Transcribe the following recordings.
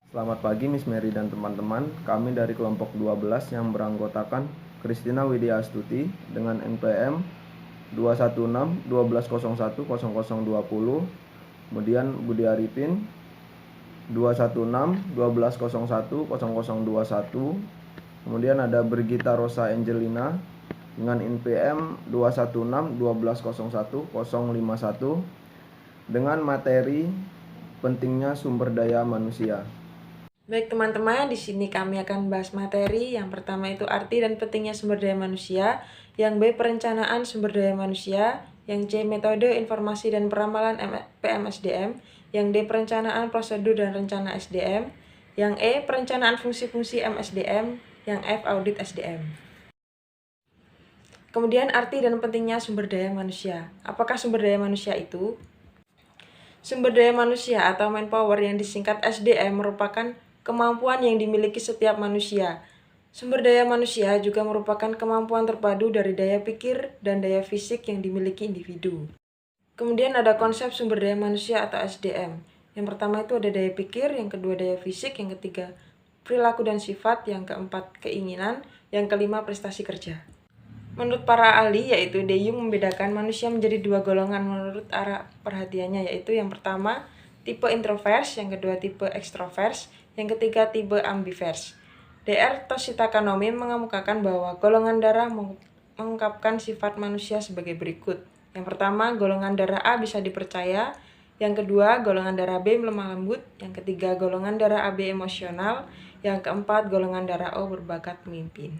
Selamat pagi Miss Mary dan teman-teman. Kami dari kelompok 12 yang beranggotakan Christina Widya Astuti dengan NPM 216 1201 0020, kemudian Budi Arifin 216 1201 0021, kemudian ada Brigita Rosa Angelina dengan NPM 216 1201 051 dengan materi pentingnya sumber daya manusia. Baik teman-teman, di sini kami akan bahas materi. Yang pertama itu arti dan pentingnya sumber daya manusia, yang B perencanaan sumber daya manusia, yang C metode informasi dan peramalan PMSDM, yang D perencanaan prosedur dan rencana SDM, yang E perencanaan fungsi-fungsi MSDM, yang F audit SDM. Kemudian arti dan pentingnya sumber daya manusia. Apakah sumber daya manusia itu? Sumber daya manusia atau manpower yang disingkat SDM merupakan kemampuan yang dimiliki setiap manusia. Sumber daya manusia juga merupakan kemampuan terpadu dari daya pikir dan daya fisik yang dimiliki individu. Kemudian ada konsep sumber daya manusia atau SDM. Yang pertama itu ada daya pikir, yang kedua daya fisik, yang ketiga perilaku dan sifat, yang keempat keinginan, yang kelima prestasi kerja. Menurut para ahli, yaitu De Jong membedakan manusia menjadi dua golongan menurut arah perhatiannya, yaitu yang pertama tipe introvers, yang kedua tipe extrovers, yang ketiga tipe ambivers. Dr. Toshita Kanomi mengemukakan bahwa golongan darah mengungkapkan sifat manusia sebagai berikut. Yang pertama, golongan darah A bisa dipercaya. Yang kedua, golongan darah B lemah lembut. Yang ketiga, golongan darah AB emosional. Yang keempat, golongan darah O berbakat pemimpin.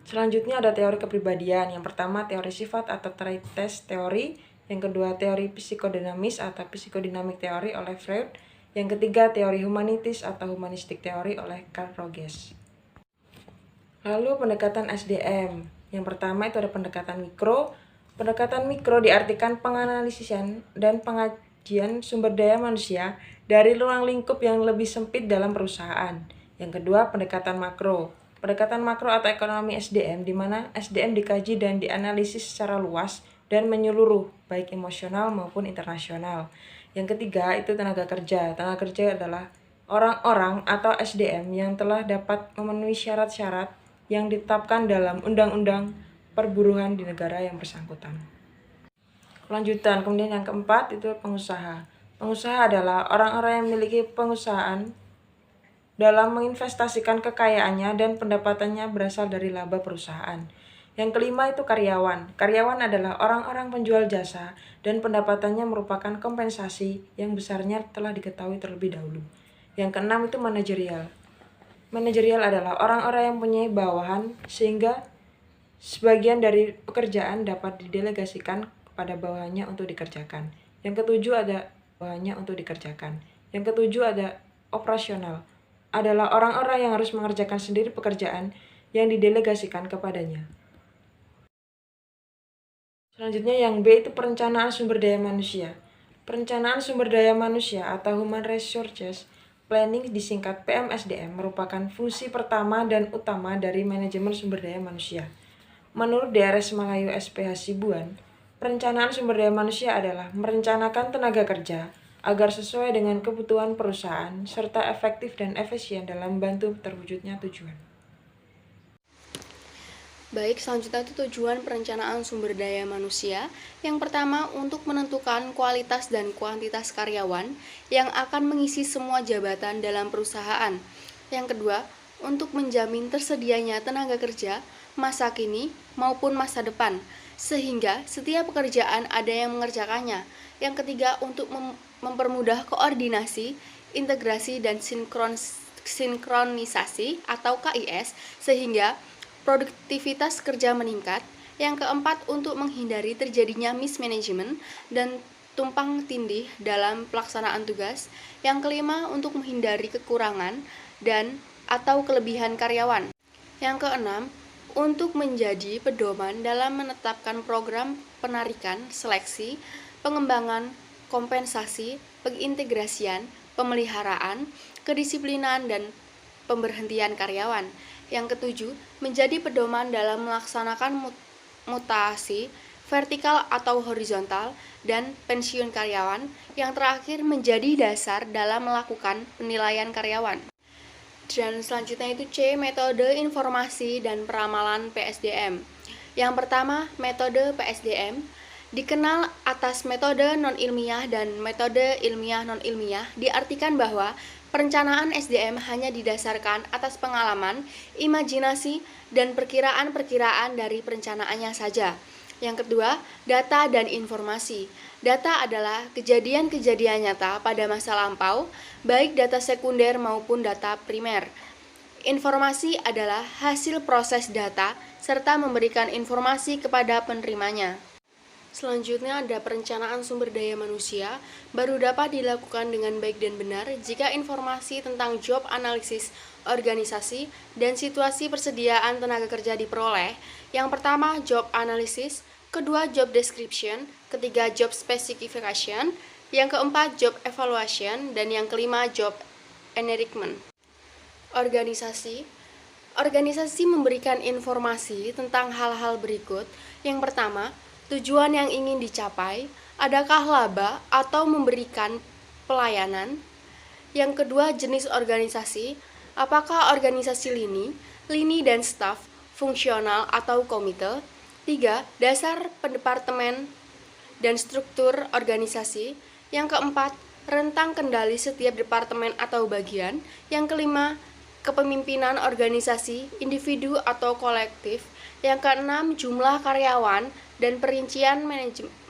Selanjutnya ada teori kepribadian. Yang pertama teori sifat atau trait test teori. Yang kedua teori psikodinamis atau psikodinamik teori oleh Freud. Yang ketiga teori humanitis atau humanistik teori oleh Carl Rogers. Lalu pendekatan SDM. Yang pertama itu ada pendekatan mikro. Pendekatan mikro diartikan penganalisian dan pengajian sumber daya manusia dari ruang lingkup yang lebih sempit dalam perusahaan. Yang kedua pendekatan makro. Pendekatan makro atau ekonomi SDM, di mana SDM dikaji dan dianalisis secara luas dan menyeluruh, baik emosional maupun internasional. Yang ketiga itu tenaga kerja. Tenaga kerja adalah orang-orang atau SDM yang telah dapat memenuhi syarat-syarat yang ditetapkan dalam undang-undang perburuhan di negara yang bersangkutan. Lanjutan, kemudian yang keempat itu pengusaha. Pengusaha adalah orang-orang yang memiliki pengusahaan dalam menginvestasikan kekayaannya dan pendapatannya berasal dari laba perusahaan. Yang kelima itu karyawan. Karyawan adalah orang-orang penjual jasa dan pendapatannya merupakan kompensasi yang besarnya telah diketahui terlebih dahulu. Yang keenam itu manajerial. Manajerial adalah orang-orang yang punya bawahan sehingga sebagian dari pekerjaan dapat didelegasikan kepada bawahannya untuk dikerjakan. Yang ketujuh ada bawahannya untuk dikerjakan. Yang ketujuh ada operasional. Adalah orang-orang yang harus mengerjakan sendiri pekerjaan yang didelegasikan kepadanya. Selanjutnya yang B itu perencanaan sumber daya manusia. Perencanaan sumber daya manusia atau Human Resources Planning disingkat PMSDM merupakan fungsi pertama dan utama dari manajemen sumber daya manusia. Menurut DRS Malayu SPH Sibuan, perencanaan sumber daya manusia adalah merencanakan tenaga kerja agar sesuai dengan kebutuhan perusahaan serta efektif dan efisien dalam membantu terwujudnya tujuan. Baik, selanjutnya itu tujuan perencanaan sumber daya manusia. Yang pertama, untuk menentukan kualitas dan kuantitas karyawan yang akan mengisi semua jabatan dalam perusahaan. Yang kedua, untuk menjamin tersedianya tenaga kerja masa kini maupun masa depan, sehingga setiap pekerjaan ada yang mengerjakannya. Yang ketiga, untuk mempermudah koordinasi, integrasi, dan sinkronisasi atau KIS, sehingga produktivitas kerja meningkat. Yang keempat, untuk menghindari terjadinya mismanagement dan tumpang tindih dalam pelaksanaan tugas. Yang kelima, untuk menghindari kekurangan dan atau kelebihan karyawan. Yang keenam, untuk menjadi pedoman dalam menetapkan program penarikan, seleksi, pengembangan, kompensasi, pengintegrasian, pemeliharaan, kedisiplinan, dan pemberhentian karyawan. Yang ketujuh, menjadi pedoman dalam melaksanakan mutasi, vertikal atau horizontal, dan pensiun karyawan, yang terakhir menjadi dasar dalam melakukan penilaian karyawan. Dan selanjutnya itu C, metode informasi dan peramalan PSDM. Yang pertama, metode PSDM dikenal atas metode non-ilmiah dan metode ilmiah non-ilmiah, diartikan bahwa perencanaan SDM hanya didasarkan atas pengalaman, imajinasi, dan perkiraan-perkiraan dari perencanaannya saja. Yang kedua, data dan informasi. Data adalah kejadian-kejadian nyata pada masa lampau, baik data sekunder maupun data primer. Informasi adalah hasil proses data serta memberikan informasi kepada penerimanya. Selanjutnya ada perencanaan sumber daya manusia, baru dapat dilakukan dengan baik dan benar jika informasi tentang job analisis organisasi dan situasi persediaan tenaga kerja diperoleh. Yang pertama, job analysis, kedua, job description, ketiga, job specification, yang keempat, job evaluation, dan yang kelima, job enrichment. Organisasi memberikan informasi tentang hal-hal berikut. Yang pertama, tujuan yang ingin dicapai, adakah laba atau memberikan pelayanan. Yang kedua, jenis organisasi, apakah organisasi lini dan staf, fungsional atau komite. 3. Dasar pendepartemen dan struktur organisasi. Yang keempat, rentang kendali setiap departemen atau bagian. Yang kelima, kepemimpinan organisasi, individu atau kolektif. Yang keenam, jumlah karyawan dan perincian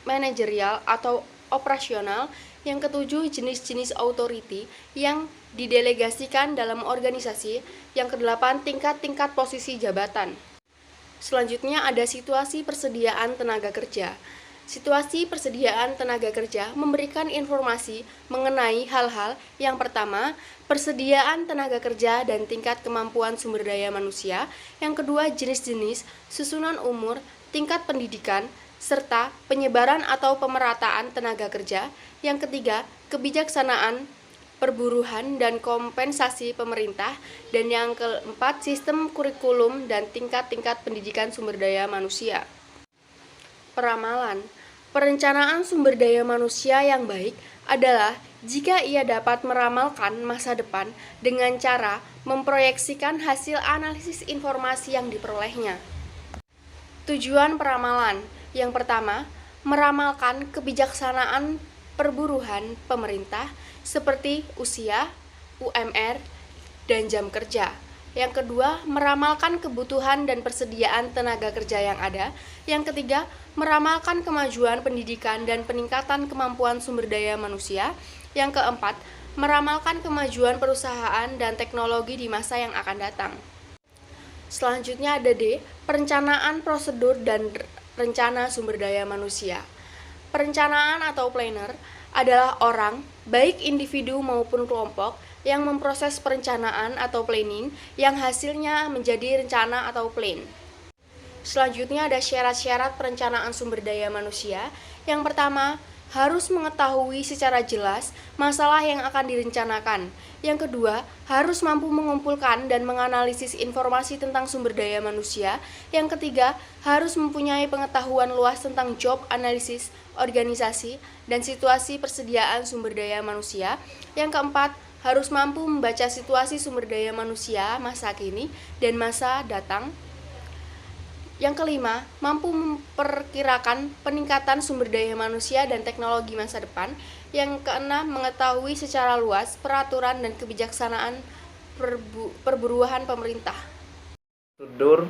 manajerial atau operasional. Yang ketujuh, jenis-jenis authority yang didelegasikan dalam organisasi. Yang kedelapan, tingkat-tingkat posisi jabatan. Selanjutnya ada situasi persediaan tenaga kerja. Situasi persediaan tenaga kerja memberikan informasi mengenai hal-hal. Yang pertama, persediaan tenaga kerja dan tingkat kemampuan sumber daya manusia. Yang kedua, jenis-jenis, susunan umur, tingkat pendidikan, serta penyebaran atau pemerataan tenaga kerja. Yang ketiga, kebijaksanaan, perburuhan, dan kompensasi pemerintah. Dan yang keempat, sistem kurikulum dan tingkat-tingkat pendidikan sumber daya manusia. Peramalan. Perencanaan sumber daya manusia yang baik adalah jika ia dapat meramalkan masa depan dengan cara memproyeksikan hasil analisis informasi yang diperolehnya. Tujuan peramalan. Yang pertama, meramalkan kebijaksanaan perburuhan pemerintah seperti usia, UMR, dan jam kerja. Yang kedua, meramalkan kebutuhan dan persediaan tenaga kerja yang ada. Yang ketiga, meramalkan kemajuan pendidikan dan peningkatan kemampuan sumber daya manusia. Yang keempat, meramalkan kemajuan perusahaan dan teknologi di masa yang akan datang. Selanjutnya ada D, perencanaan prosedur dan rencana sumber daya manusia. Perencanaan atau planner adalah orang, baik individu maupun kelompok, yang memproses perencanaan atau planning yang hasilnya menjadi rencana atau plan. Selanjutnya ada syarat-syarat perencanaan sumber daya manusia. Yang pertama, harus mengetahui secara jelas masalah yang akan direncanakan. Yang kedua, harus mampu mengumpulkan dan menganalisis informasi tentang sumber daya manusia. Yang ketiga, harus mempunyai pengetahuan luas tentang job analisis, organisasi, dan situasi persediaan sumber daya manusia. Yang keempat, harus mampu membaca situasi sumber daya manusia masa kini dan masa datang. Yang kelima, mampu memperkirakan peningkatan sumber daya manusia dan teknologi masa depan. Yang keenam, mengetahui secara luas peraturan dan kebijaksanaan perburuhan pemerintah. Prosedur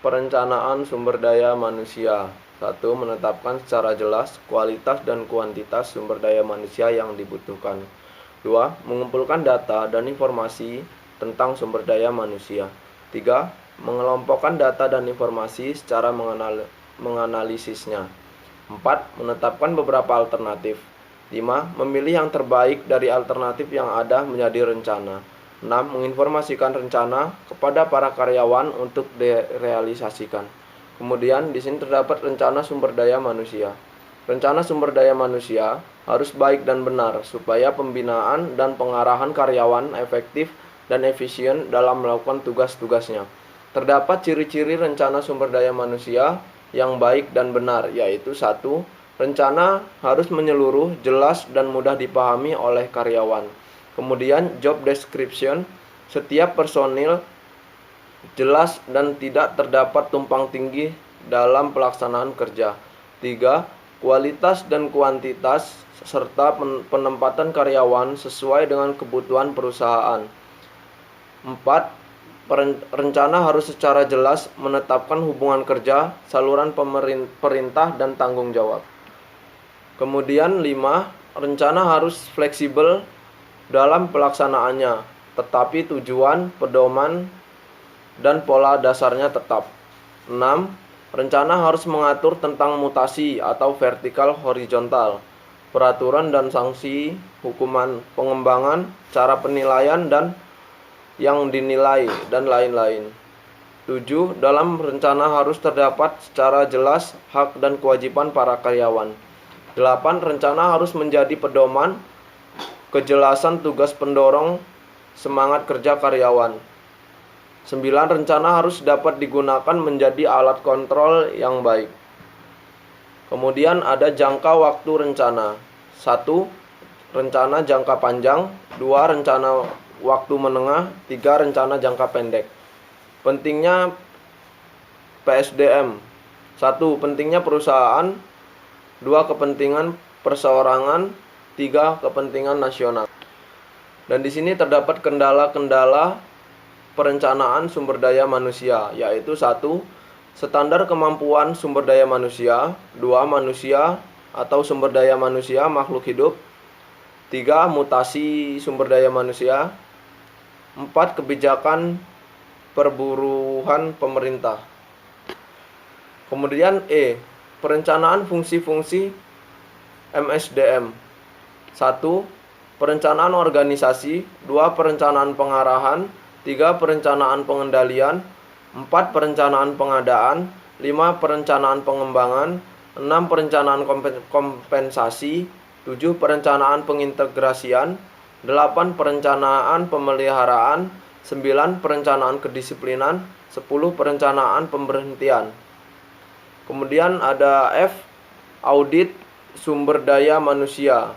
perencanaan sumber daya manusia. 1. Menetapkan secara jelas kualitas dan kuantitas sumber daya manusia yang dibutuhkan. 2. Mengumpulkan data dan informasi tentang sumber daya manusia. 3. Mengelompokkan data dan informasi secara menganalisisnya. 4. Menetapkan beberapa alternatif. 5. Memilih yang terbaik dari alternatif yang ada menjadi rencana. 6. Menginformasikan rencana kepada para karyawan untuk direalisasikan. Kemudian di sini terdapat rencana sumber daya manusia. Rencana sumber daya manusia harus baik dan benar supaya pembinaan dan pengarahan karyawan efektif dan efisien dalam melakukan tugas-tugasnya. Terdapat ciri-ciri rencana sumber daya manusia yang baik dan benar, yaitu 1. Rencana harus menyeluruh, jelas, dan mudah dipahami oleh karyawan. Kemudian job description, setiap personil jelas dan tidak terdapat tumpang tindih dalam pelaksanaan kerja. 3. Kualitas dan kuantitas serta penempatan karyawan sesuai dengan kebutuhan perusahaan. 4. Rencana harus secara jelas menetapkan hubungan kerja, saluran perintah, dan tanggung jawab. Kemudian 5. Rencana harus fleksibel dalam pelaksanaannya, tetapi tujuan, pedoman, dan pola dasarnya tetap. 6. Rencana harus mengatur tentang mutasi atau vertikal horizontal, peraturan dan sanksi, hukuman pengembangan, cara penilaian dan yang dinilai, dan lain-lain. 7. Dalam rencana harus terdapat secara jelas hak dan kewajiban para karyawan. 8. Rencana harus menjadi pedoman, kejelasan tugas pendorong semangat kerja karyawan. 9. Rencana harus dapat digunakan menjadi alat kontrol yang baik. Kemudian ada jangka waktu rencana. 1. Rencana jangka panjang. 2. Rencana waktu menengah. 3. Rencana jangka pendek. Pentingnya PSDM. 1. Pentingnya perusahaan. 2. Kepentingan perseorangan. 3. Kepentingan nasional. Dan di sini terdapat kendala-kendala perencanaan sumber daya manusia, yaitu 1. Standar kemampuan sumber daya manusia. 2. Manusia atau sumber daya manusia makhluk hidup. 3. Mutasi sumber daya manusia. 4. Kebijakan perburuhan pemerintah. Kemudian perencanaan fungsi-fungsi MSDM. 1. Perencanaan organisasi. 2. Perencanaan pengarahan. 3. Perencanaan pengendalian. 4. Perencanaan pengadaan. 5. Perencanaan pengembangan. 6. Perencanaan kompensasi. 7. Perencanaan pengintegrasian. 8. Perencanaan pemeliharaan. 9. Perencanaan kedisiplinan. 10. Perencanaan pemberhentian. Kemudian ada F. Audit sumber daya manusia.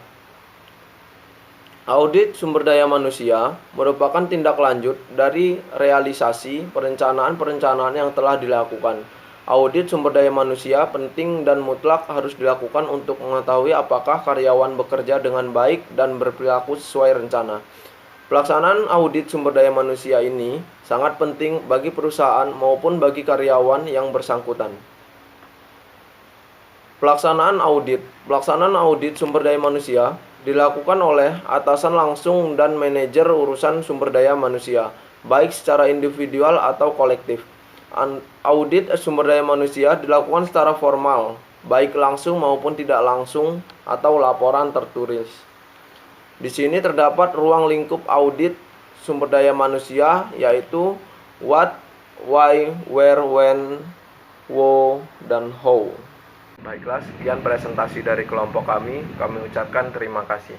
Audit sumber daya manusia merupakan tindak lanjut dari realisasi perencanaan-perencanaan yang telah dilakukan. Audit sumber daya manusia penting dan mutlak harus dilakukan untuk mengetahui apakah karyawan bekerja dengan baik dan berperilaku sesuai rencana. Pelaksanaan audit sumber daya manusia ini sangat penting bagi perusahaan maupun bagi karyawan yang bersangkutan. Pelaksanaan audit sumber daya manusia dilakukan oleh atasan langsung dan manajer urusan sumber daya manusia, baik secara individual atau kolektif. Audit sumber daya manusia dilakukan secara formal, baik langsung maupun tidak langsung, atau laporan tertulis. Di sini terdapat ruang lingkup audit sumber daya manusia, yaitu what, why, where, when, who, dan how. Baiklah, sekian presentasi dari kelompok kami. Kami ucapkan terima kasih.